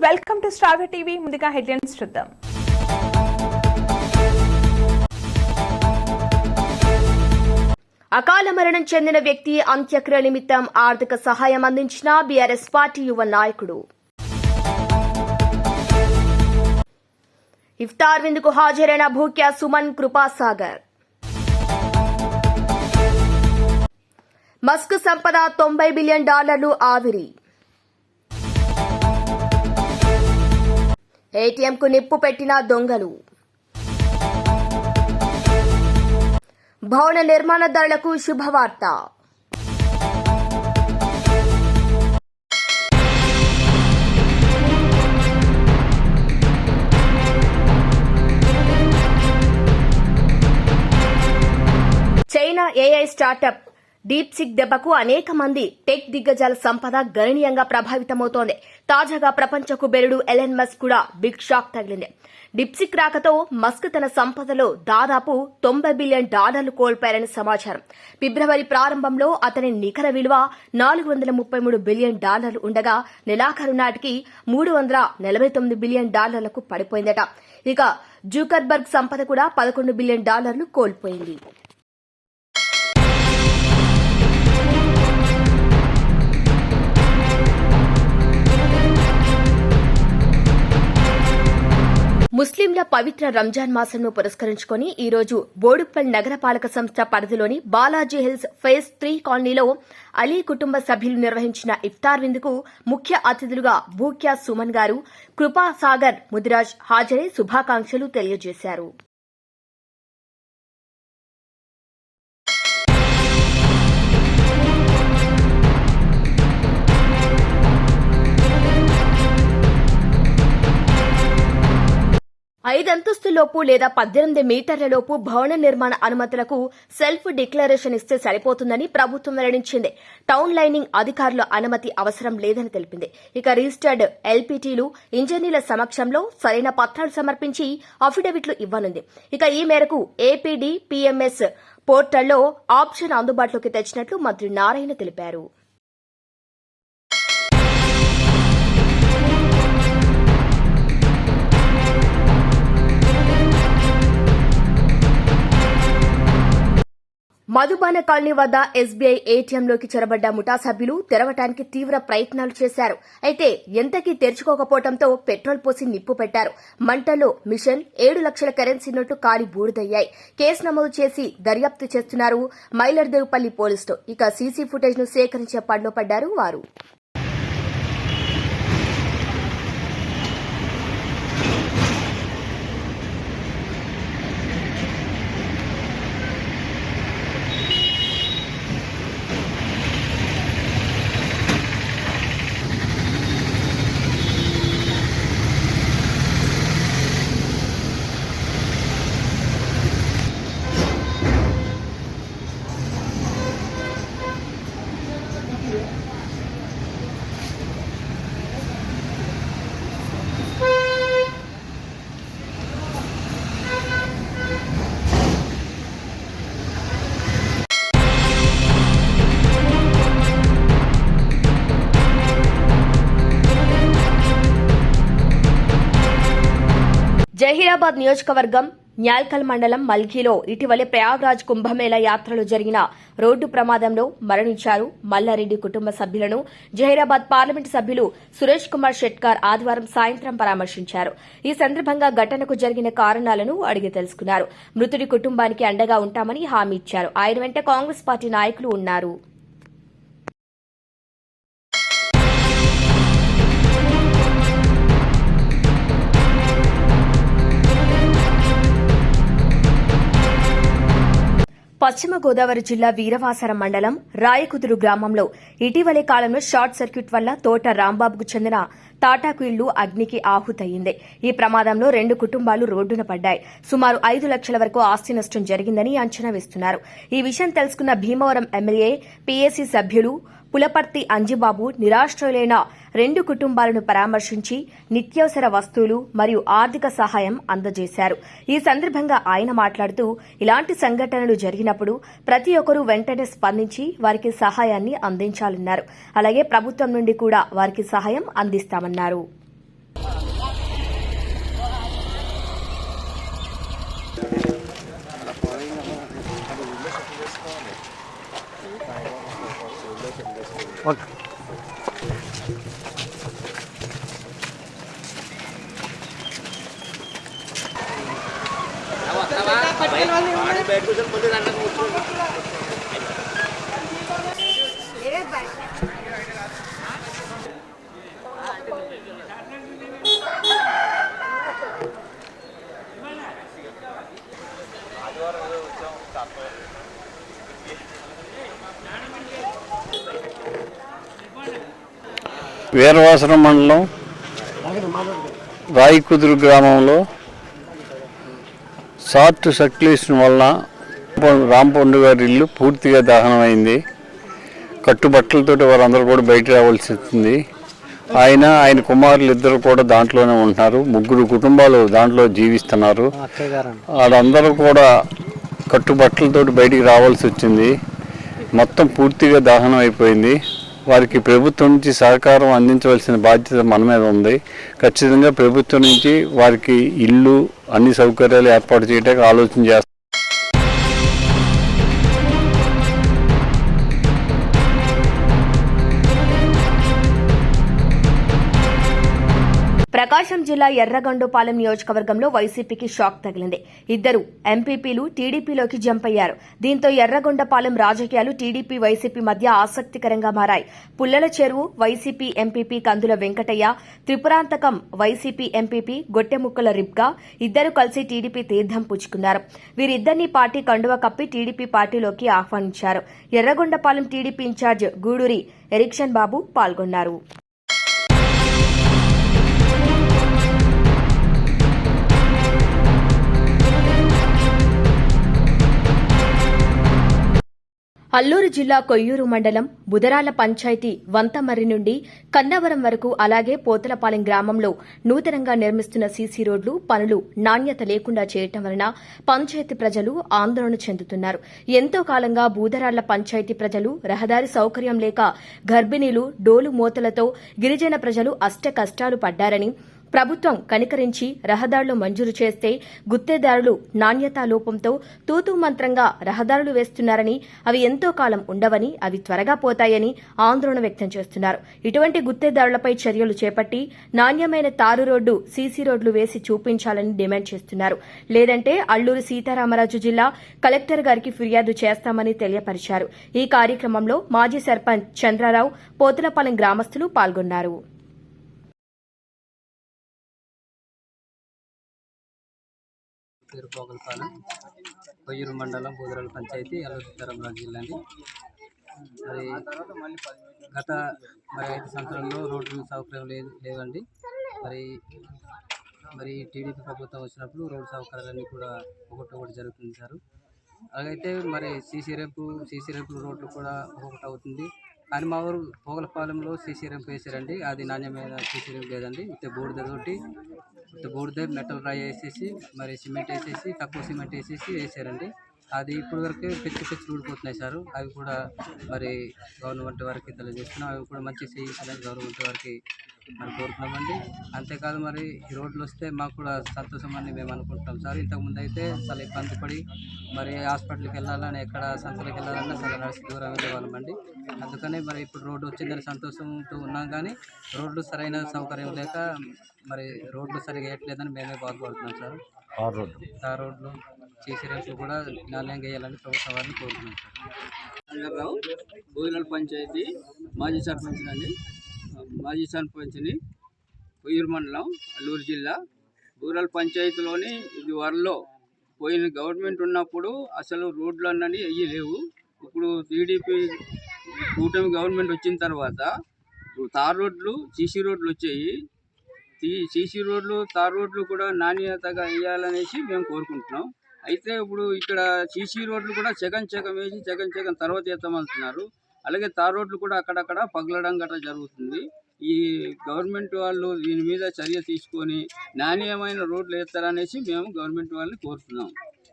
Welcome to star TV. ముందుగా headlines చూద్దాం. అకాల మరణం చెందిన వ్యక్తి అంత్యక్రియ నిమిత్తం ఆర్థిక సహాయం అందించిన బీఆర్ఎస్ పార్టీ యువ నాయకుడు. ఇఫ్తార్ విందుకు హాజరైన భూక్యా సుమన్ కృపాసాగర్. మస్క్ సంపద $90 బిలియన్ ఆవిరి. ఏటీఎంకు నిప్పు పెట్టిన దొంగలు. భవన నిర్మాణదారులకు శుభవార్త. చైనా ఏఐ స్టార్టప్ డీప్సిక్ దెబ్బకు అనేక మంది టెక్ దిగ్గజాల సంపద గణనీయంగా ప్రభావితమవుతోంది. తాజాగా ప్రపంచ కుబేరుడు ఎలన్ మస్క్ కూడా బిగ్ షాక్ తగిలింది. డీప్సిక్ రాకతో మస్క్ తన సంపదలో దాదాపు $90 బిలియన్ కోల్పోయారని సమాచారం. ఫిబ్రవరి ప్రారంభంలో అతని నికర విలువ $433 బిలియన్ ఉండగా నెలాఖరు నాటికి $349 బిలియన్ పడిపోయిందట. ఇక జూకర్బర్గ్ సంపద కూడా $11 బిలియన్ కోల్పోయింది. ముస్లింల పవిత్ర రంజాన్ మాసంను పురస్కరించుకుని ఈ రోజు బోడుప్పల్ నగరపాలక సంస్థ పరిధిలోని బాలాజీ హిల్స్ ఫేజ్ 3 కాలనీలో అలీ కుటుంబ సభ్యులు నిర్వహించిన ఇఫ్తార్ విందుకు ముఖ్య అతిథులుగా భూక్యా సుమన్ గారు, కృపాసాగర్ ముదిరాజ్ హాజరై శుభాకాంక్షలు తెలియజేశారు. ఐదంతస్తులోపు లేదా 18 మీటర్లలోపు భవన నిర్మాణ అనుమతులకు సెల్ఫ్ డిక్లరేషన్ ఇస్తే సరిపోతుందని ప్రభుత్వం వెల్లడించింది. టౌన్ లైనింగ్ అధికారుల అనుమతి అవసరం లేదని తెలిపింది. ఇక రిజిస్టర్డ్ ఎల్పీటీలు ఇంజనీర్ల సమక్షంలో సరైన పత్రాలు సమర్పించి అఫిడవిట్లు ఇవ్వనుంది. ఇక ఈ మేరకు ఏపీడీ పీఎంఎస్ పోర్టల్లో ఆప్షన్ అందుబాటులోకి తెచ్చినట్లు మంత్రి నారాయణ తెలిపారు. మధుబాన కాలనీ వద్ద ఎస్బీఐ ఏటీఎంలోకి చొరబడ్డ ముఠా సభ్యులు తెరవటానికి తీవ్ర ప్రయత్నాలు చేశారు. అయితే ఎంతకీ తెరుచుకోకపోవడంతో పెట్రోల్ పోసి నిప్పు పెట్టారు. మంటల్లో మిషన్ 7 లక్షల కరెన్సీ నోట్లు కాలి బూడిదయ్యాయి. కేసు నమోదు చేసి దర్యాప్తు చేస్తున్నారు మైలర్దేవుపల్లి పోలీసులు. ఇక సీసీ ఫుటేజ్ ను సేకరించే పనిలో పడ్డారు వారు. జహీరాబాద్ నియోజకవర్గం న్యాల్కల్ మండలం మల్కీలో ఇటీవలే ప్రయాగ్రాజ్ కుంభమేళా యాత్రలో జరిగిన రోడ్డు ప్రమాదంలో మరణించారు మల్లారెడ్డి కుటుంబ సభ్యులను జహీరాబాద్ పార్లమెంటు సభ్యులు సురేష్ కుమార్ షెట్కార్ ఆదివారం సాయంత్రం పరామర్శించారు. ఈ సందర్భంగా ఘటనకు జరిగిన కారణాలను అడిగి తెలుసుకున్నారు. మృతుడి కుటుంబానికి అండగా ఉంటామని హామీ ఇచ్చారు. ఆయన వెంట కాంగ్రెస్ పార్టీ నాయకులు ఉన్నారు. పశ్చిమ గోదావరి జిల్లా వీరవాసరం మండలం రాయకుదురు గ్రామంలో ఇటీవలి కాలంలో షార్ట్ సర్క్యూట్ వల్ల తోట రాంబాబుకు చెందిన తాటాకు ఇల్లు అగ్నికి ఆహుతయింది. ఈ ప్రమాదంలో 2 కుటుంబాలు రోడ్డున పడ్డాయి. సుమారు 5 లక్షల వరకు ఆస్తి నష్టం జరిగిందని అంచనా వేస్తున్నారు. ఈ విషయం తెలుసుకున్న భీమవరం ఎమ్మెల్యే పీఏసీ సభ్యులు పులపర్తి అంజిబాబు నిరాశ్రయులైన 2 కుటుంబాలను పరామర్శించి నిత్యావసర వస్తువులు మరియు ఆర్థిక సహాయం అందజేశారు. ఈ సందర్భంగా ఆయన మాట్లాడుతూ ఇలాంటి సంఘటనలు జరిగినప్పుడు ప్రతి ఒక్కరూ వెంటనే స్పందించి వారికి సహాయాన్ని అందించాలన్నారు. అలాగే ప్రభుత్వం నుండి కూడా వారికి సహాయం అందిస్తామన్నారు. ఓకే. వీరవాసరం మండలం రాయికుదురు గ్రామంలో షార్ట్ సర్క్యులేషన్ వలన రాంపండు గారి ఇల్లు పూర్తిగా దహనమైంది. కట్టుబట్టలతోటి వారందరూ కూడా బయట రావాల్సి వచ్చింది. ఆయన కుమారులు ఇద్దరు కూడా దాంట్లోనే ఉంటున్నారు. 3 కుటుంబాలు దాంట్లో జీవిస్తున్నారు. వాళ్ళందరూ కూడా కట్టుబట్టలతోటి బయటికి రావాల్సి వచ్చింది. మొత్తం పూర్తిగా దహనం అయిపోయింది. వారికి ప్రభుత్వం నుంచి సహకారం అందించవలసిన బాధ్యత మన మీద ఉంది. ఖచ్చితంగా ప్రభుత్వం నుంచి వారికి ఇల్లు అన్ని సౌకర్యాలు ఏర్పాటు చేయడానికి ఆలోచన చేస్తాం. ప్రకాశం జిల్లా ఎర్రగొండపాలెం నియోజకవర్గంలో వైసీపీకి షాక్ తగిలింది. 2 ఎంపీపీలు టీడీపీలోకి జంప్ అయ్యారు. దీంతో ఎర్రగొండపాలెం రాజకీయాలు టీడీపీ వైసీపీ మధ్య ఆసక్తికరంగా మారాయి. పుల్లల చెరువు వైసీపీ ఎంపీపీ కందుల వెంకటయ్య, త్రిపురాంతకం వైసీపీ ఎంపీపీ గొట్టెముక్కల రిబ్గా ఇద్దరు కలిసి టీడీపీ తీర్థం పుచ్చుకున్నారు. వీరిద్దరినీ పార్టీ కండువా కప్పి టీడీపీ పార్టీలోకి ఆహ్వానించారు. ఎర్రగొండపాలెం టీడీపీ ఇన్ఛార్జ్ గూడూరి ఎరిక్షన్ బాబు పాల్గొన్నారు. అల్లూరు జిల్లా కొయ్యూరు మండలం బుదరాల పంచాయతీ వంతమర్రి నుండి కన్నవరం వరకు అలాగే పోతలపాలెం గ్రామంలో నూతనంగా నిర్మిస్తున్న సీసీ రోడ్లు పనులు నాణ్యత లేకుండా చేయటం వలన పంచాయతీ ప్రజలు ఆందోళన చెందుతున్నారు. ఎంతో కాలంగా బూదరాళ్ల పంచాయతీ ప్రజలు రహదారి సౌకర్యం లేక గర్భిణీలు డోలు మోతలతో గిరిజన ప్రజలు అష్టకష్టాలు పడ్డారని, ప్రభుత్వం కనికరించి రహదారులు మంజూరు చేస్తే గుత్తేదారులు నాణ్యతా లోపంతో తూతూ మంత్రంగా రహదారులు వేస్తున్నారని, అవి ఎంతో కాలం ఉండవని, అవి త్వరగా పోతాయని ఆందోళన వ్యక్తం చేస్తున్నారు. ఇటువంటి గుత్తేదారులపై చర్యలు చేపట్టి నాణ్యమైన తారు రోడ్డు సీసీ రోడ్లు వేసి చూపించాలని డిమాండ్ చేస్తున్నారు. లేదంటే అల్లూరు సీతారామరాజు జిల్లా కలెక్టర్ గారికి ఫిర్యాదు చేస్తామని తెలియపరిచారు. ఈ కార్యక్రమంలో మాజీ సర్పంచ్ చంద్రారావు, పోతలపాలెం గ్రామస్తులు పాల్గొన్నారు. పోగలపాలెం కొయ్యూరు మండలం బూదరాల పంచాయతీ అల్లూరు సీతారామరాజు జిల్లా అండి. గత 5 సంవత్సరాల్లో రోడ్డు సౌకర్యం లేవండి. మరి టీడీపీ ప్రభుత్వం వచ్చినప్పుడు రోడ్డు సౌకర్యాలన్నీ కూడా ఒకటి జరుగుతుంది సార్. అలాగైతే మరి సీసీ రేంపులు రోడ్లు కూడా ఒక్కొక్కటి అవుతుంది. కానీ మా ఊరు పోగలపాలెంలో సీసీ రేంపు వేసారండి. అది నాణ్యమైన సీసీ రేంపు లేదండి. బూడిద మెటల్ రాయి వేసేసి మరి సిమెంట్ వేసేసి తక్కువ సిమెంట్ వేసారండి. అది ఇప్పుడు వరకు పెచ్చి ఊడిపోతున్నాయి సార్. అవి కూడా మరి గవర్నమెంట్ వారికి తెలియజేస్తున్నాం. అవి కూడా మంచి చేయాలని గవర్నమెంట్ వారికి మరి కోరుతున్నామండి. అంతేకాదు మరి ఈ రోడ్లు వస్తే మాకు కూడా సంతోషం అని మేము అనుకుంటున్నాం సార్. ఇంతకుముందు అయితే చాలా ఇబ్బంది పడి మరి హాస్పిటల్కి వెళ్ళాలని, ఎక్కడ సంతలకు వెళ్ళాలన్నా చాలా నడిచి దూరం వెళ్ళేవాళ్ళమండి. అందుకని మరి ఇప్పుడు రోడ్డు వచ్చిందని సంతోషంతో ఉన్నాం. కానీ రోడ్లు సరైన సౌకర్యం లేక మరి రోడ్లు సరిగా వేయట్లేదని మేమే బాధపడుతున్నాం సార్. తార్ రోడ్లు సీసీ రేంపులు కూడా నాణ్యంగా వేయాలని ప్రభుత్వం వారిని కోరుతున్నాం సార్. బూదరాల పంచాయతీ మాజీ సర్పంచ్ని కొయ్యూరు మండలం అల్లూరు జిల్లా. బూదరాల పంచాయతీలోని ఇది వరలో పోయిన గవర్నమెంట్ ఉన్నప్పుడు అసలు రోడ్లు అన్నది లేవు. ఇప్పుడు టీడీపీ కూటమి గవర్నమెంట్ వచ్చిన తర్వాత తార్ రోడ్లు సీసీ రోడ్లు వచ్చాయి. సీసీ రోడ్లు తార్ రోడ్లు కూడా నాణ్యతగా వేయాలనేసి మేము కోరుకుంటున్నాం. అయితే ఇప్పుడు ఇక్కడ సీసీ రోడ్లు కూడా చెగం వేసి తర్వాత వేస్తామంటున్నారు. అలాగే తార్ రోడ్లు కూడా అక్కడక్కడ పగలడం గట్రా జరుగుతుంది. ఈ గవర్నమెంట్ వాళ్ళు దీని మీద చర్య తీసుకొని నాణ్యమైన రోడ్లు వేస్తారనేసి మేము గవర్నమెంట్ వాళ్ళని కోరుతున్నాం.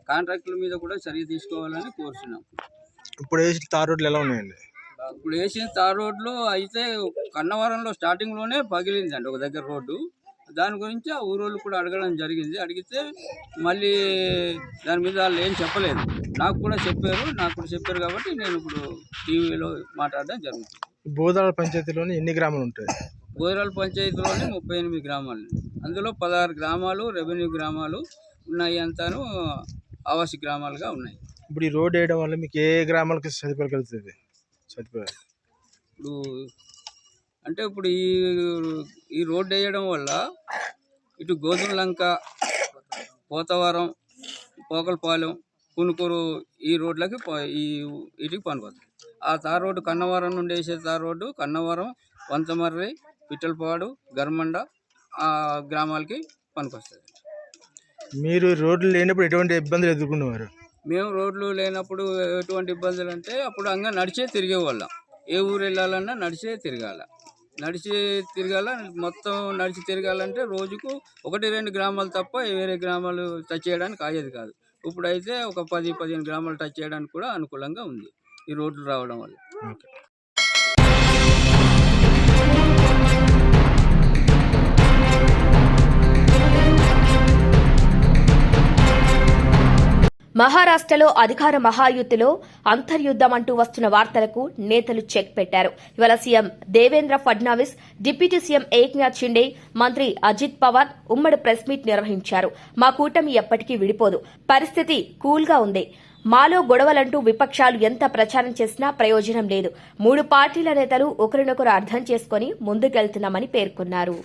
కాంట్రాక్టుల మీద కూడా చర్య తీసుకోవాలని కోరుతున్నాం. ఇప్పుడు వేసిన తార్ రోడ్లు ఎలా ఉన్నాయండి? ఇప్పుడు వేసిన తార్ రోడ్లు అయితే కన్నవరంలో స్టార్టింగ్లోనే పగిలిందండి ఒక దగ్గర రోడ్డు. దాని గురించి ఆ ఊరోళ్ళు కూడా అడగడం జరిగింది. అడిగితే మళ్ళీ దాని మీద వాళ్ళు ఏం చెప్పలేదు. నాకు కూడా చెప్పారు కాబట్టి నేను ఇప్పుడు టీవీలో మాట్లాడడం జరుగుతుంది. బోదాల పంచాయతీలోని ఎన్ని గ్రామాలు ఉంటాయి? బోయిరాల పంచాయతీలోని 38 గ్రామాలు, అందులో 16 గ్రామాలు రెవెన్యూ గ్రామాలు ఉన్నాయి, అంతాను ఆవాసి గ్రామాలుగా ఉన్నాయి. ఇప్పుడు ఈ రోడ్ వేయడం వల్ల మీకు ఏ గ్రామాలకి సదుపాయాలు కలుగుతుంది? సదుపాయాలు ఇప్పుడు అంటే ఇప్పుడు ఈ రోడ్డు వేయడం వల్ల ఇటు గోధుమలంక, పోతవరం, పోకలపాలెం, కునుకూరు ఈ రోడ్లకి వీటికి పనికొస్తుంది. ఆ తార్ రోడ్డు కన్నవరం నుండి వేసే తార్ రోడ్డు కన్నవరం, వంచమర్రి, పిట్టలపాడు, గర్మండ ఆ గ్రామాలకి పనికొస్తుంది. మీరు రోడ్లు లేనప్పుడు ఎటువంటి ఇబ్బందులు ఎదుర్కొనేవారు? మేము రోడ్లు లేనప్పుడు ఎటువంటి ఇబ్బందులు అంటే అప్పుడు అంగా నడిచే తిరిగేవాళ్ళం. ఏ ఊరు వెళ్ళాలన్నా నడిచే తిరగాల. మొత్తం నడిచి తిరగాలంటే రోజుకు 1-2 గ్రామాలు తప్ప వేరే గ్రామాలు టచ్ చేయడానికి అయ్యేది కాదు. ఇప్పుడైతే ఒక 10-15 గ్రామాలు టచ్ చేయడానికి కూడా అనుకూలంగా ఉంది ఈ రోడ్లు రావడం వల్ల. మహారాష్ట్రలో అధికార మహాయుతిలో అంతర్యుద్ధం అంటూ వస్తున్న వార్తలకు నేతలు చెక్ పెట్టారు. ఇవాళ CM Devendra Fadnavis, deputy CM Eknath Shinde, మంత్రి అజిత్ పవార్ ఉమ్మడి ప్రెస్ మీట్ నిర్వహించారు. మా కూటమి ఎప్పటికీ విడిపోదు, పరిస్థితి కూల్గా ఉంది, మాలో గొడవలంటూ విపక్షాలు ఎంత ప్రచారం చేసినా ప్రయోజనం లేదు, 3 పార్టీల నేతలు ఒకరినొకరు అర్థం చేసుకుని ముందుకెళ్తున్నామని పేర్కొన్నారు.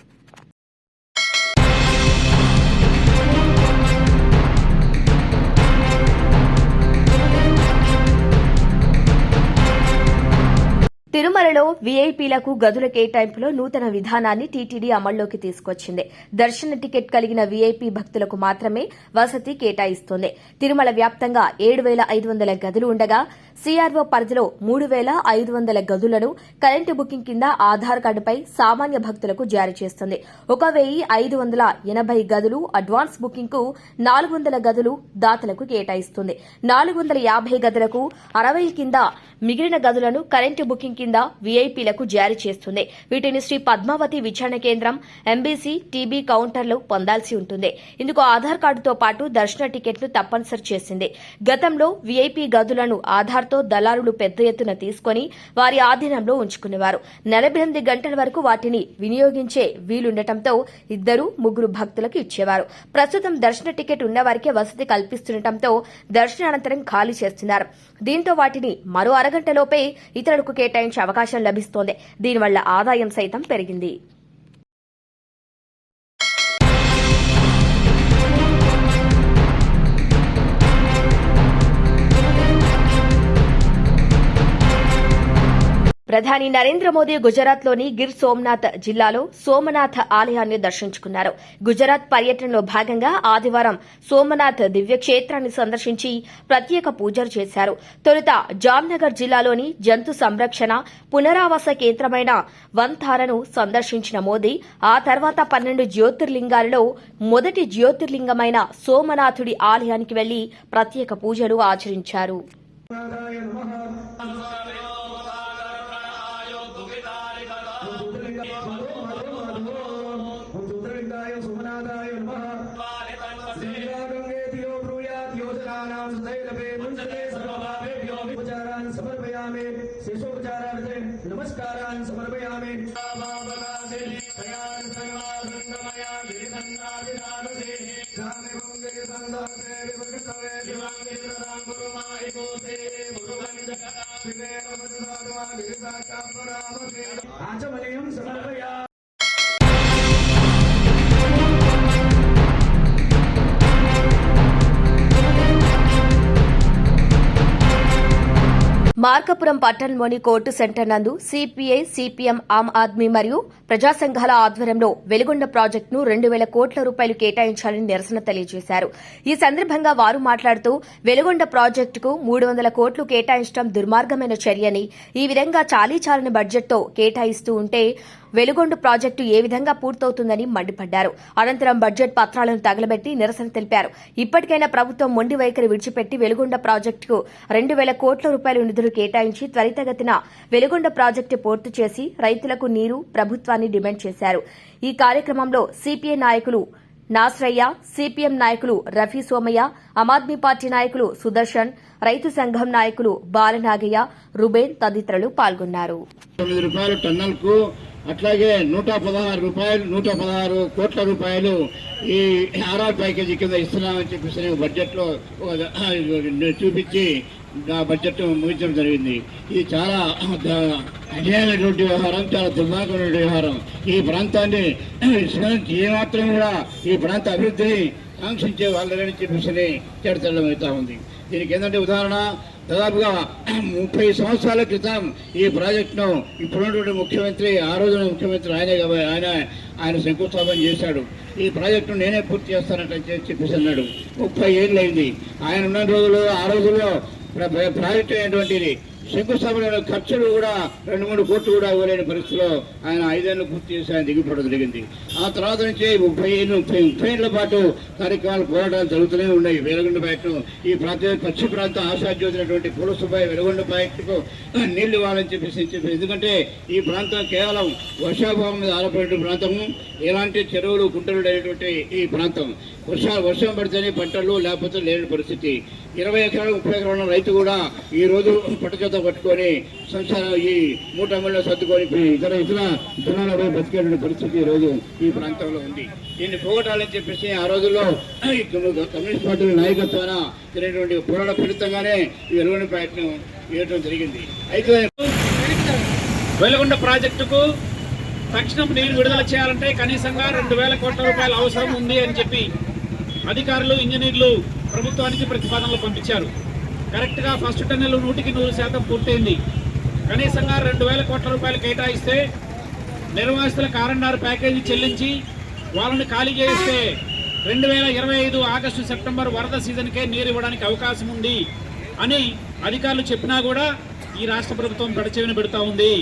తిరుమలలో వీఐపీలకు గదుల కేటాయింపులో నూతన విధానాన్ని టీటీడీ అమల్లోకి తీసుకొచ్చింది. దర్శన టికెట్ కలిగిన వీఐపీ భక్తులకు మాత్రమే వసతి కేటాయిస్తోంది. తిరుమల వ్యాప్తంగా 7,500 గదులు ఉండగా సీఆర్ఓ పరిధిలో 3,500 గదులను కరెంటు బుకింగ్ కింద ఆధార్ కార్డుపై సామాన్య భక్తులకు జారీ చేస్తుంది. 1,580 గదులు అడ్వాన్స్ బుకింగ్ కు 400 గదులు దాతలకు కేటాయిస్తుంది. 450 గదులకు 60 కింద మిగిలిన గదులను కరెంటు బుకింగ్ కింద వీఐపీలకు జారీ చేస్తుంది. వీటిని శ్రీ పద్మావతి విచారణ కేంద్రం, ఎంబీసీ, టీబీ కౌంటర్లు పొందాల్సి ఉంటుంది. ఇందుకు ఆధార్ కార్డుతో పాటు దర్శన టికెట్ను తప్పనిసరి చేసింది. గతంలో వీఐపీ గదులను ఆధార్తో దళారులు పెద్ద ఎత్తున తీసుకుని వారి ఆధీనంలో ఉంచుకునేవారు. 48 గంటల వరకు వాటిని వినియోగించే వీలుండటంతో 2-3 భక్తులకు ఇచ్చేవారు. ప్రస్తుతం దర్శన టికెట్ ఉన్నవారికే వసతి కల్పిస్తుండటంతో దర్శనానంతరం ఖాళీ చేస్తున్నారు. దీంతో వాటిని మరో అరగంటలోపే ఇతరులకు కేటాయించే అవకాశం లభిస్తోంది. దీనివల్ల ఆదాయం సైతం పెరిగింది. ప్రధాని నరేంద్ర మోదీ గుజరాత్లోని గిర్ సోమనాథ్ జిల్లాలో సోమనాథ్ ఆలయాన్ని దర్శించుకున్నారు. గుజరాత్ పర్యటనలో భాగంగా ఆదివారం సోమనాథ్ దివ్యక్షేత్రాన్ని సందర్శించి ప్రత్యేక పూజలు చేశారు. తొలుత జామ్నగర్ జిల్లాలోని జంతు సంరక్షణ పునరావాస కేంద్రమైన వంతారను సందర్శించిన మోదీ ఆ తర్వాత 12 జ్యోతిర్లింగాలలో మొదటి జ్యోతిర్లింగమైన సోమనాథుడి ఆలయానికి వెళ్లి ప్రత్యేక పూజలు ఆచరించారు. నమస్కారాన్ని సమర్పయామి. ఆచమనీయం సమర్పయా. మార్కాపురం పట్టణంలోని కోర్టు సెంటర్ నందు సిపిఐ, సిపిఎం, ఆమ్ ఆద్మీ మరియు ప్రజా సంఘాల ఆధ్వర్యంలో వెలుగొండ ప్రాజెక్టును 2,000 కోట్ల రూపాయలు కేటాయించాలని నిరసన తెలియజేశారు. ఈ సందర్భంగా వారు మాట్లాడుతూ వెలుగొండ ప్రాజెక్టుకు 300 కోట్లు కేటాయించడం దుర్మార్గమైన చర్యని, ఈ విధంగా చాలీచాలని బడ్జెట్తో కేటాయిస్తూ ఉంటే వెలుగొండ ప్రాజెక్టు ఏ విధంగా పూర్తవుతుందని మండిపడ్డారు. అనంతరం బడ్జెట్ పత్రాలను తగలబెట్టి నిరసన తెలిపారు. ఇప్పటికైనా ప్రభుత్వం మొండి వైఖరి విడిచిపెట్టి వెలుగొండ ప్రాజెక్టుకు 2,000 కోట్ల రూపాయల నిధులు కేటాయించి త్వరితగతిన వెలుగొండ ప్రాజెక్టు పూర్తి చేసి రైతులకు నీరు ప్రభుత్వాన్ని డిమాండ్ చేశారు. ఈ కార్యక్రమంలో సిపిఐ నాయకులు నాస్రయ్య, సిపిఎం నాయకులు రఫీ సోమయ్య, ఆమ్ ఆద్మీ పార్టీ నాయకులు సుదర్శన్, రైతు సంఘం నాయకులు బాలనాగయ్య, రుబేన్ తదితరులు పాల్గొన్నారు. 9 రూపాయలు టన్నులకు, అట్లాగే 116 కోట్ల రూపాయలు ఈ ఆర్ఆర్ ప్యాకేజీ కింద ఇస్తున్నామని చెప్పేసి బడ్జెట్లో చూపించి బడ్జెట్ ముగించడం జరిగింది. ఇది చాలా అన్యాయమైనటువంటి వ్యవహారం, చాలా దుర్మార్గమైన వ్యవహారం. ఈ ప్రాంతాన్ని ఏమాత్రం కూడా ఈ ప్రాంత అభివృద్ధిని ఆంక్షించే వాళ్ళని చెప్పేసి చర్చలు అవుతా ఉంది. దీనికి ఏంటంటే ఉదాహరణ, దాదాపుగా 30 సంవత్సరాల క్రితం ఈ ప్రాజెక్టును ఇప్పుడున్నటువంటి ముఖ్యమంత్రి, ఆ రోజున ముఖ్యమంత్రి ఆయన శంకుస్థాపన చేశాడు. ఈ ప్రాజెక్టును నేనే పూర్తి చేస్తానంటే చెప్పేసి అన్నాడు. 30 ఏళ్ళు అయింది. ఆయన ఉన్న రోజుల్లో ఆ రోజుల్లో ప్రాజెక్టు అయినటువంటిది శంకుస్థాపన ఖర్చులు కూడా 2-3 కోట్లు కూడా ఇవ్వలేని పరిస్థితిలో ఆయన 5 ఏళ్ళు పూర్తి చేసి ఆయన దిగిపోవడం జరిగింది. ఆ తర్వాత నుంచి 30 ఏళ్ల పాటు కార్యక్రమాలు, పోరాటాలు జరుగుతూనే ఉన్నాయి. వెలుగొండ ప్రాజెక్టు ఈ పశ్చిమ ప్రాంతం ఆశాజ్యోతినటువంటి పూలసుబాయి వెలుగొండ ప్రాజెక్టుకు నీళ్లు ఇవ్వాలని చెప్పేసి ఎందుకంటే ఈ ప్రాంతం కేవలం వర్షాభావం మీద ఆధారపడే ప్రాంతము, ఎలాంటి చెరువులు కుంటలు లేనటువంటి ఈ ప్రాంతం. వర్షం పడితేనే పంటలు, లేకపోతే లేని పరిస్థితి. 20 ఎకరాలు 30 ఎకరాల రైతు కూడా ఈ రోజు పట్టుచేత పట్టుకొని సంసారం ఈ మూటమ్మల్లో సర్దుకొని ఇతర జనాలపై బతికేటువంటి పరిస్థితి ఈ రోజు ఈ ప్రాంతంలో ఉంది. దీన్ని పోగొట్టాలని చెప్పేసి ఆ రోజుల్లో కమ్యూనిస్ట్ పార్టీల నాయకత్వాన జరిగినటువంటి పోరాట ఫలితంగానే ఈ వెలుగొండ ప్రాజెక్టును వేయడం జరిగింది. అయితే వెలుగొండ ప్రాజెక్టుకు తక్షణం నీరు విడుదల చేయాలంటే కనీసంగా 2,000 కోట్ల రూపాయల అవసరం ఉంది అని చెప్పి అధికారులు, ఇంజనీర్లు ప్రభుత్వానికి ప్రతిపాదనలు పంపించారు. కరెక్ట్గా ఫస్ట్ టన్నెల్ 100% పూర్తయింది. కనీసంగా 2,000 కోట్ల రూపాయలు కేటాయిస్తే నిర్వాసితుల కారండార్ ప్యాకేజీ చెల్లించి వాళ్ళని ఖాళీ చేయిస్తే 2025 ఆగస్టు, సెప్టెంబర్ వరద సీజన్కే నీరు ఇవ్వడానికి అవకాశం ఉంది అని అధికారులు చెప్పినా కూడా ఈ రాష్ట్ర ప్రభుత్వం పెడచెవిన పెడుతూ ఉంది.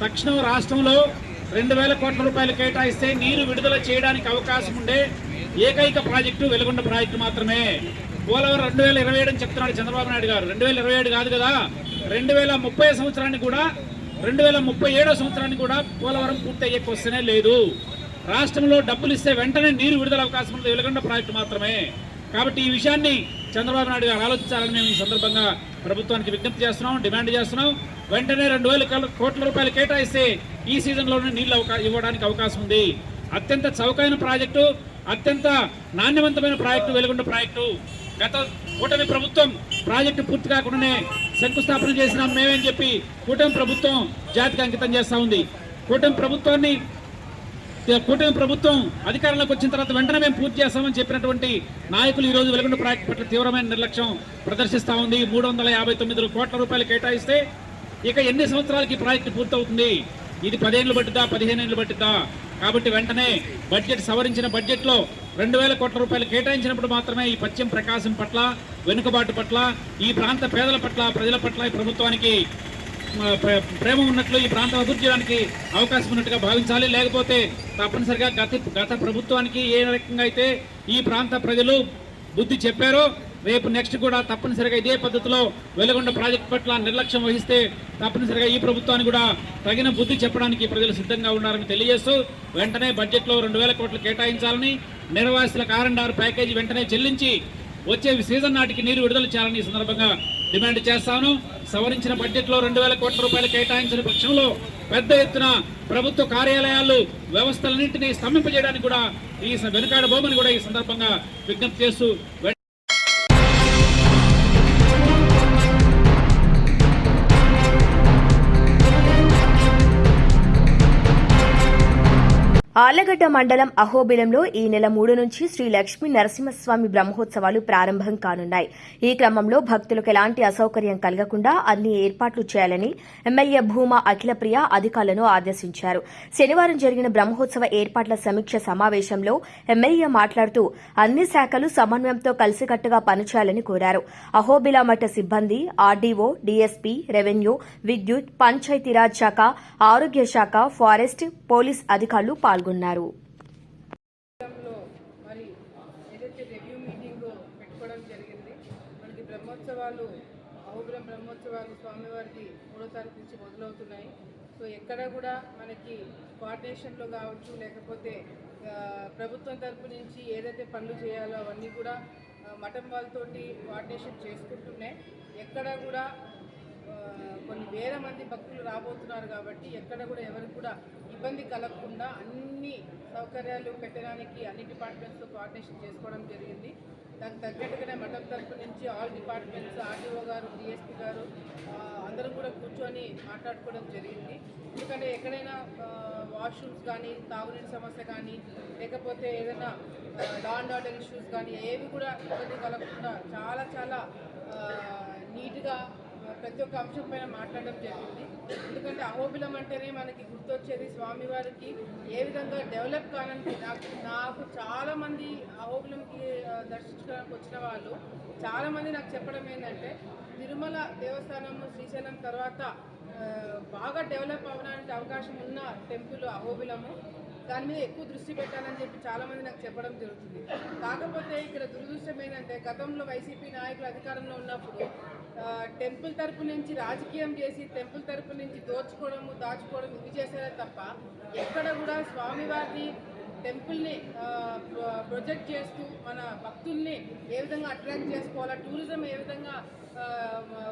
తక్షణం రాష్ట్రంలో 2,000 కోట్ల రూపాయలు కేటాయిస్తే నీరు విడుదల చేయడానికి అవకాశం ఉండే ఏకైక ప్రాజెక్టు వెలుగొండ ప్రాజెక్టు మాత్రమే. పోలవరం 2027 అని చెప్తున్నాడు చంద్రబాబు నాయుడు గారు. 2027 కాదు కదా, 2030 సంవత్సరానికి కూడా 2037 సంవత్సరానికి కూడా పోలవరం పూర్తి అయ్యే క్వశ్చనే లేదు. రాష్ట్రంలో డబ్బులు ఇస్తే వెంటనే నీరు విడుదల అవకాశం ఉంది వెలుగొండ ప్రాజెక్టు మాత్రమే. కాబట్టి ఈ విషయాన్ని చంద్రబాబు నాయుడు గారు ఆలోచించాలని మేము ఈ సందర్భంగా ప్రభుత్వానికి విజ్ఞప్తి చేస్తున్నాం, డిమాండ్ చేస్తున్నాం. వెంటనే 2,000 కోట్ల రూపాయలు కేటాయిస్తే ఈ సీజన్లోనే నీళ్లు ఇవ్వడానికి అవకాశం ఉంది. అత్యంత చౌకైన ప్రాజెక్టు, అత్యంత నాణ్యవంతమైన ప్రాజెక్టు వెలుగొండ ప్రాజెక్టు. గత కూటమి ప్రభుత్వం ప్రాజెక్టు పూర్తి కాకుండానే శంకుస్థాపన చేసినాం మేమని చెప్పి కూటమి ప్రభుత్వం జాతికి అంకితం చేస్తూ ఉంది. కూటమి ప్రభుత్వం అధికారంలోకి వచ్చిన తర్వాత వెంటనే మేము పూర్తి చేస్తామని చెప్పినటువంటి నాయకులు ఈ రోజు వెలుగొండ ప్రాజెక్టు పట్ల తీవ్రమైన నిర్లక్ష్యం ప్రదర్శిస్తూ ఉంది. 359 కోట్ల రూపాయలు కేటాయిస్తే ఇక ఎన్ని సంవత్సరాలకి ప్రాజెక్టు పూర్తవుతుంది? ఇది 10 ఏళ్ళు పట్టిద్దా, 15 ఏళ్ళు పట్టిద్దా? కాబట్టి వెంటనే బడ్జెట్ సవరించిన బడ్జెట్లో 2,000 కోట్ల రూపాయలు కేటాయించినప్పుడు మాత్రమే ఈ పశ్చిమ ప్రకాశం పట్ల, వెనుకబాటు పట్ల, ఈ ప్రాంత పేదల పట్ల, ప్రజల పట్ల ఈ ప్రభుత్వానికి ప్రేమ ఉన్నట్లు, ఈ ప్రాంతం అభివృద్ధి చేయడానికి అవకాశం ఉన్నట్టుగా భావించాలి. లేకపోతే తప్పనిసరిగా గత ప్రభుత్వానికి ఏ రకంగా అయితే ఈ ప్రాంత ప్రజలు బుద్ధి చెప్పారో రేపు నెక్స్ట్ కూడా తప్పనిసరిగా ఇదే పద్ధతిలో వెలుగొండ ప్రాజెక్టు పట్ల నిర్లక్ష్యం వహిస్తే తప్పనిసరిగా ఈ ప్రభుత్వాన్ని కూడా తగిన బుద్ధి చెప్పడానికి ప్రజలు సిద్ధంగా ఉన్నారని తెలియజేస్తూ వెంటనే బడ్జెట్లో 2,000 కోట్లు కేటాయించాలని, నిర్వాసితుల కారండార్ ప్యాకేజీ వెంటనే చెల్లించి వచ్చే సీజన్ నాటికి నీరు విడుదల చేయాలని ఈ సందర్భంగా డిమాండ్ చేస్తాను. సవరించిన బడ్జెట్లో 2,000 కోట్ల రూపాయలు కేటాయించిన పక్షంలో పెద్ద ఎత్తున ప్రభుత్వ కార్యాలయాలు, వ్యవస్థలన్నింటినీ స్తంభింపజేయడానికి కూడా ఈ వెనుకాడబోమని కూడా ఈ సందర్భంగా విజ్ఞప్తి చేస్తూ ఆళ్లగడ్డ మండలం అహోబిలంలో ఈ నెల 3 నుంచి శ్రీ లక్ష్మీ నరసింహస్వామి బ్రహ్మోత్సవాలు ప్రారంభం కానున్నాయి. ఈ క్రమంలో భక్తులకు ఎలాంటి అసౌకర్యం కలగకుండా అన్ని ఏర్పాట్లు చేయాలని ఎమ్మెల్యే భూమా అఖిలప్రియ అధికారులను ఆదేశించారు. శనివారం జరిగిన బ్రహ్మోత్సవ ఏర్పాట్ల సమీక్ష సమావేశంలో ఎమ్మెల్యే మాట్లాడుతూ అన్ని శాఖలు సమన్వయంతో కలిసికట్టుగా పనిచేయాలని కోరారు. అహోబిలా మఠ సిబ్బంది, ఆర్డీఓ, డీఎస్పీ, రెవెన్యూ, విద్యుత్, పంచాయతీరాజ్ శాఖ, ఆరోగ్య శాఖ, ఫారెస్ట్, పోలీస్ అధికారులు పాల్గొన్నారు. మరి ఏదైతే రివ్యూ మీటింగ్ పెట్టుకోవడం జరిగింది, మనకి బ్రహ్మోత్సవాలు అహోబిలం బ్రహ్మోత్సవాలు స్వామివారికి 3వ తారీఖు నుంచి మొదలవుతున్నాయి. సో ఎక్కడ కూడా మనకి కోఆర్డినేషన్లో కావచ్చు, లేకపోతే ప్రభుత్వం తరపు నుంచి ఏదైతే పనులు చేయాలో అవన్నీ కూడా మఠం వాళ్ళతోటి కోఆర్డినేషన్ చేసుకుంటున్నాయి. ఎక్కడ కూడా కొన్ని వేల మంది భక్తులు రాబోతున్నారు కాబట్టి ఎక్కడ కూడా ఎవరికి కూడా ఇబ్బంది కలగకుండా అన్ని సౌకర్యాలు పెట్టడానికి అన్ని డిపార్ట్మెంట్స్తో కోఆర్డినేషన్ చేసుకోవడం జరిగింది. దానికి తగ్గట్టుగానే మఠం తరపు నుంచి ఆల్ డిపార్ట్మెంట్స్, ఆర్డీఓ గారు, డిఎస్పీ గారు అందరూ కూడా కూర్చొని మాట్లాడుకోవడం జరిగింది. ఎందుకంటే ఎక్కడైనా వాష్రూమ్స్ కానీ, తాగునీటి సమస్య కానీ, లేకపోతే ఏదైనా లా అండ్ ఆర్డర్ ఇష్యూస్ కానీ ఏవి కూడా ఇబ్బంది కలగకుండా చాలా నీట్గా ప్రతి ఒక్క అంశం పైన మాట్లాడడం జరిగింది. ఎందుకంటే అహోబిలం అంటేనే మనకి గుర్తొచ్చేది స్వామివారికి ఏ విధంగా డెవలప్ కావాలని నాకు చాలామంది అహోబిలంకి దర్శించడానికి వచ్చిన వాళ్ళు చాలామంది నాకు చెప్పడం ఏంటంటే తిరుమల దేవస్థానము శ్రీశైలం తర్వాత బాగా డెవలప్ అవ్వడానికి అవకాశం ఉన్న టెంపుల్ అహోబిలము, దాని మీద ఎక్కువ దృష్టి పెట్టాలని చెప్పి చాలామంది నాకు చెప్పడం జరుగుతుంది. కాకపోతే ఇక్కడ దురదృష్టం ఏంటంటే గతంలో వైసీపీ నాయకులు అధికారంలో ఉన్నప్పుడు టెంపుల్ తరపు నుంచి రాజకీయం చేసి టెంపుల్ తరపు నుంచి దాచుకోవడం ఇవి చేశారే తప్ప ఎక్కడ కూడా స్వామివారిని టెంపుల్ని ప్రొజెక్ట్ చేస్తూ మన భక్తుల్ని ఏ విధంగా అట్రాక్ట్ చేసుకోవాలా, టూరిజం ఏ విధంగా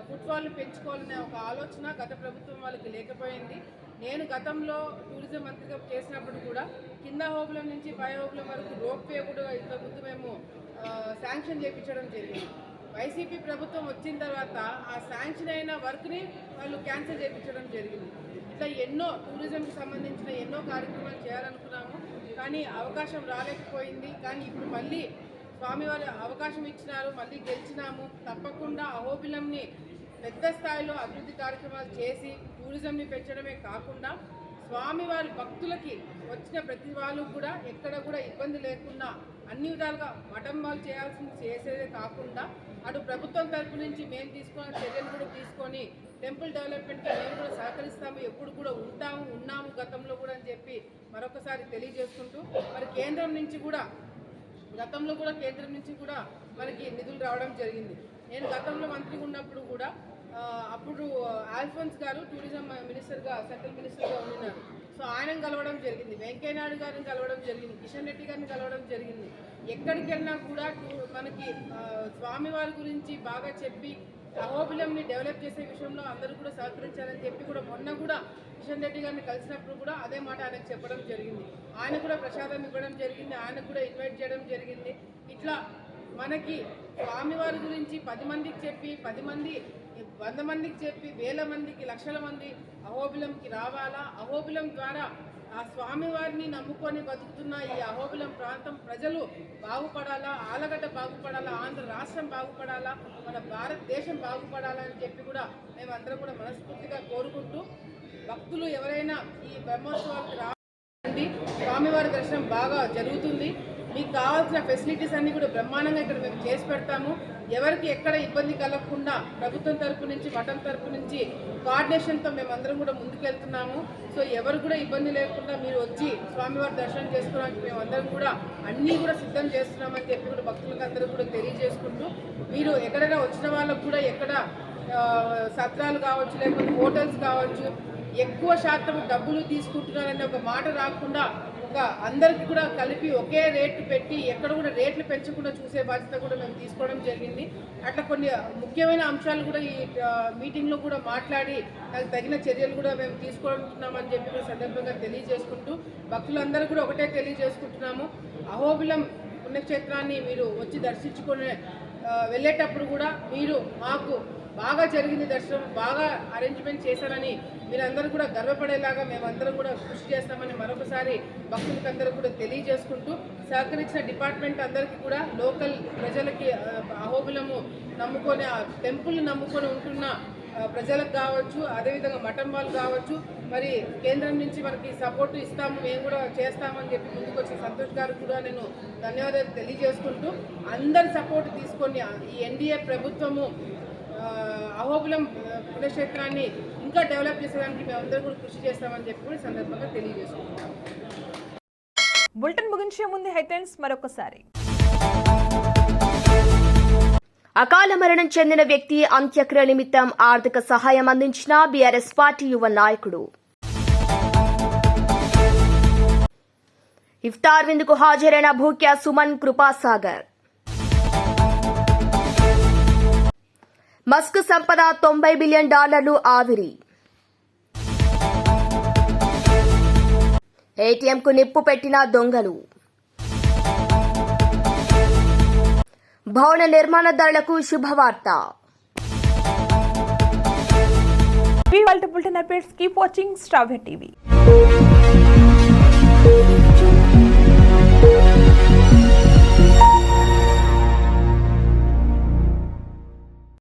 ఫుట్ఫాల్ని పెంచుకోవాలనే ఒక ఆలోచన గత ప్రభుత్వం వాళ్ళకి లేకపోయింది. నేను గతంలో టూరిజం మంత్రిగా చేసినప్పుడు కూడా కింద అహోబిలం నుంచి పై అహోబిలం వరకు రోప్ వే కూడా ఇంతకుముందు మేము శాంక్షన్ చేయించడం జరిగింది. వైసీపీ ప్రభుత్వం వచ్చిన తర్వాత ఆ శాంక్షన్ అయిన వర్క్ని వాళ్ళు క్యాన్సిల్ చేయించడం జరిగింది. ఇట్లా ఎన్నో టూరిజంకి సంబంధించిన ఎన్నో కార్యక్రమాలు చేయాలనుకున్నాము, కానీ అవకాశం రాలేకపోయింది. కానీ ఇప్పుడు మళ్ళీ స్వామివారి అవకాశం ఇచ్చినారు, మళ్ళీ గెలిచినాము. తప్పకుండా అహోబిలంని పెద్ద స్థాయిలో అభివృద్ధి కార్యక్రమాలు చేసి టూరిజంని పెంచడమే కాకుండా స్వామివారి భక్తులకి వచ్చిన ప్రతి వాళ్ళు కూడా ఎక్కడ కూడా ఇబ్బంది లేకుండా అన్ని విధాలుగా మఠం వాళ్ళు చేయాల్సింది చేసేదే కాకుండా అటు ప్రభుత్వం తరపు నుంచి మేము తీసుకున్న చర్యలు కూడా తీసుకొని టెంపుల్ డెవలప్మెంట్కి మేము కూడా సహకరిస్తాము, ఎప్పుడు కూడా ఉన్నాము గతంలో కూడా అని చెప్పి మరొకసారి తెలియజేసుకుంటూ మరి కేంద్రం నుంచి కూడా గతంలో కూడా కేంద్రం నుంచి కూడా మనకి నిధులు రావడం జరిగింది. నేను గతంలో మంత్రిగా ఉన్నప్పుడు కూడా అప్పుడు ఆల్ఫోన్స్ గారు టూరిజం మినిస్టర్గా సెంట్రల్ మినిస్టర్గా ఉన్నారు. సో ఆయనను కలవడం జరిగింది, వెంకయ్యనాయుడు గారిని కలవడం జరిగింది, కిషన్ రెడ్డి గారిని కలవడం జరిగింది. ఎక్కడికి వెళ్ళినా కూడా మనకి స్వామివారి గురించి బాగా చెప్పి అహోబిలంని డెవలప్ చేసే విషయంలో అందరూ కూడా సహకరించాలని చెప్పి కూడా మొన్న కూడా కిషన్ రెడ్డి గారిని కలిసినప్పుడు కూడా అదే మాట ఆయనకు చెప్పడం జరిగింది. ఆయన కూడా ప్రసాదం ఇవ్వడం జరిగింది, ఆయనకు కూడా ఇన్వైట్ చేయడం జరిగింది. ఇట్లా మనకి స్వామివారి గురించి 10 మందికి చెప్పి 10 మంది 100 మందికి చెప్పి వేల మందికి లక్షల మంది అహోబిలంకి రావాలా, అహోబిలం ద్వారా ఆ స్వామివారిని నమ్ముకొని బతుకుతున్న ఈ అహోబిలం ప్రాంతం ప్రజలు బాగుపడాలా, ఆలగడ్డ బాగుపడాలా, ఆంధ్ర రాష్ట్రం బాగుపడాలా, మన భారతదేశం బాగుపడాలా అని చెప్పి కూడా మేమందరం కూడా మనస్ఫూర్తిగా కోరుకుంటూ భక్తులు ఎవరైనా ఈ బ్రహ్మోత్సవాలకు రావాలండి, స్వామివారి దర్శనం బాగా జరుగుతుంది. మీకు కావాల్సిన ఫెసిలిటీస్ అన్నీ కూడా బ్రహ్మాండంగా ఇక్కడ మేము చేసి పెడతాము. ఎవరికి ఎక్కడ ఇబ్బంది కలగకుండా ప్రభుత్వం తరపు నుంచి మఠం తరపు నుంచి కోఆర్డినేషన్తో మేమందరం కూడా ముందుకెళ్తున్నాము. సో ఎవరు కూడా ఇబ్బంది లేకుండా మీరు వచ్చి స్వామివారి దర్శనం చేసుకోవడానికి మేమందరం కూడా అన్నీ కూడా సిద్ధం చేస్తున్నామని చెప్పి కూడా భక్తులకు అందరూ కూడా తెలియజేసుకుంటూ మీరు ఎక్కడైనా వచ్చిన వాళ్ళకు కూడా ఎక్కడ సత్రాలు కావచ్చు, లేకపోతే హోటల్స్ కావచ్చు, ఎక్కువ శాతం డబ్బులు తీసుకుంటున్నారనే ఒక మాట రాకుండా ఒక అందరికీ కూడా కలిపి ఒకే రేట్లు పెట్టి ఎక్కడ కూడా రేట్లు పెంచకుండా చూసే బాధ్యత కూడా మేము తీసుకోవడం జరిగింది. అట్లా కొన్ని ముఖ్యమైన అంశాలు కూడా ఈ మీటింగ్లో కూడా మాట్లాడి దానికి తగిన చర్యలు కూడా మేము తీసుకుంటున్నామని చెప్పి కూడా సందర్భంగా తెలియజేసుకుంటూ భక్తులందరూ కూడా ఒకటే తెలియజేసుకుంటున్నాము, అహోబిలం పుణ్యక్షేత్రాన్ని మీరు వచ్చి దర్శించుకునే వెళ్ళేటప్పుడు కూడా మీరు మాకు బాగా జరిగింది దర్శనం, బాగా అరేంజ్మెంట్ చేశారని మీరందరూ కూడా గర్వపడేలాగా మేమందరం కూడా కృషి చేస్తామని మరొకసారి భక్తులకు అందరూ కూడా తెలియజేసుకుంటూ, సహకరించిన డిపార్ట్మెంట్ అందరికీ కూడా, లోకల్ ప్రజలకి, అహోబిలము నమ్ముకొని ఆ టెంపుల్ని నమ్ముకొని ఉంటున్న ప్రజలకు కావచ్చు, అదేవిధంగా మఠం వాళ్ళు కావచ్చు, మరి కేంద్రం నుంచి మనకి సపోర్ట్ ఇస్తాము, మేము కూడా చేస్తామని చెప్పి ముందుకు వచ్చిన సంతోష్ గారు కూడా నేను ధన్యవాదాలు తెలియజేసుకుంటూ, అందరి సపోర్ట్ తీసుకొని ఈ ఎన్డీఏ ప్రభుత్వము అహోబిలం పుణ్యక్షేత్రాన్ని ఇంకా డెవలప్ చేసేదానికి మేమందరం కూడా కృషి చేస్తామని చెప్పి కూడా సందర్భంగా తెలియజేసుకుంటున్నాం. బులెటిన్ ముగించే ముందు హెడ్లైన్స్ మరొకసారి. అకాల మరణం చెందిన వ్యక్తి అంత్యక్రియ నిమిత్తం ఆర్థిక సహాయం అందించిన బీఆర్ఎస్ పార్టీ యువ నాయకుడు. ఇఫ్తార్ విందుకు హాజరైన భూక్యా సుమన్ కృపాసాగర్. మస్క్ సంపద $90 బిలియన్ ఆవిరి. ఏటీఎంకు నిప్పు పెట్టిన దొంగలు. భవన నిర్మాణదారులకు శుభవార్త. Bulletin updates. Keep watching star TV.